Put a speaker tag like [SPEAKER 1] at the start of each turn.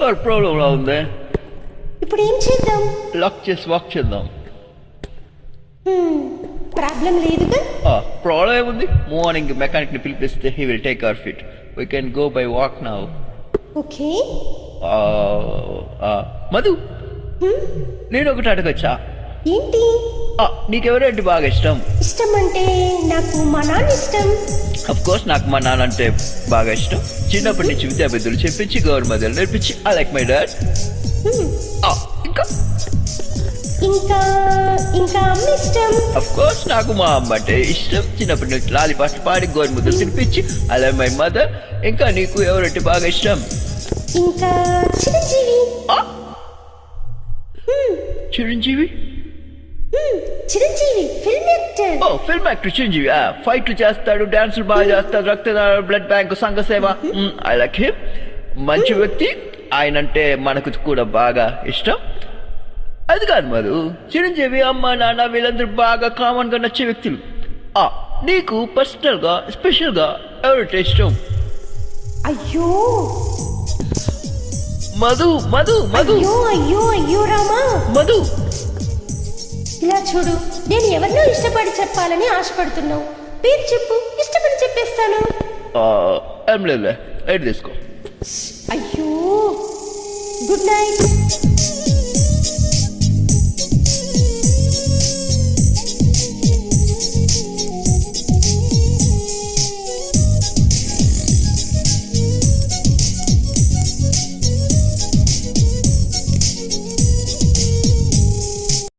[SPEAKER 1] Car problem లా ఉంది.
[SPEAKER 2] ఇప్పుడు ఏం చేద్దాం?
[SPEAKER 1] లాక్ చేసి వాక్ చేద్దాం.
[SPEAKER 2] ప్రాబ్లం లేదుగా.
[SPEAKER 1] ప్రాబ్లం ఏముంది? మార్నింగ్ మెకానిక్ ని పిలిపిస్తే he will take hour fit. We can go by walk now.
[SPEAKER 2] Okay.
[SPEAKER 1] Madhu, నేను ఒకటి అడగచ్చా?
[SPEAKER 2] ఏంటి?
[SPEAKER 1] నీకెవరంటే బాగా ఇష్టం?
[SPEAKER 2] ఇష్టం అంటే నాకు మా నాన్న ఇష్టం.
[SPEAKER 1] అఫ్ కోర్స్ నాకు మా నాన్న అంటే బాగా ఇష్టం. చిన్నప్పటి నుంచి విద్యాబుద్ధులు చెప్పించి గవర్నమెంట్ నేర్పించి ఐ లైక్ మై డాడ్. ఇంకా
[SPEAKER 2] ఇంకా ఇంకా అమ్మ ఇష్టం.
[SPEAKER 1] అఫ్ కోర్స్ నాకు మా అమ్మ అంటే ఇష్టం. చిన్నప్పటి నుంచి లాలి పాటలు పాడి గవర్నమెంట్ తినిపించి ఐ లైక్ మై మదర్. ఇంకా నీకు ఎవరంటే బాగా ఇష్టం?
[SPEAKER 2] ఇంకా Chiranjeevi.
[SPEAKER 1] Chiranjeevi?
[SPEAKER 2] Chiranjeevi film actor.
[SPEAKER 1] Film actor Chiranjeevi. ఫైట్లు చేస్తాడు, డాన్సులు బాగా చేస్తాడు, రక్తదాన, బ్లడ్ బ్యాంక్, సంఘ సేవ. I like him. మంచి వ్యక్తి. ఆయన అంటే మనకు కూడా బాగా ఇష్టం. అది కాదు మధు, చిరంజీవి అమ్మ నాన్న వీళ్ళందరూ బాగా కామన్ గా నచ్చే వ్యక్తులు. నీకు పర్సనల్ గా స్పెషల్ గా ఎవరంటే ఇష్టం?
[SPEAKER 2] అయ్యో
[SPEAKER 1] మధు మధు మధు
[SPEAKER 2] అయ్యో అయ్యో అయ్యో రామా.
[SPEAKER 1] మధు,
[SPEAKER 2] ఇలా చూడు, నేను ఎవరినో ఇష్టపడి చెప్పాలని ఆశపడుతున్నావు. పేరు చెప్పు, ఇష్టపడి చెప్పేస్తాను.
[SPEAKER 1] ఏం లేదు, లైట్ తీసుకో.
[SPEAKER 2] అయ్యో, గుడ్ నైట్.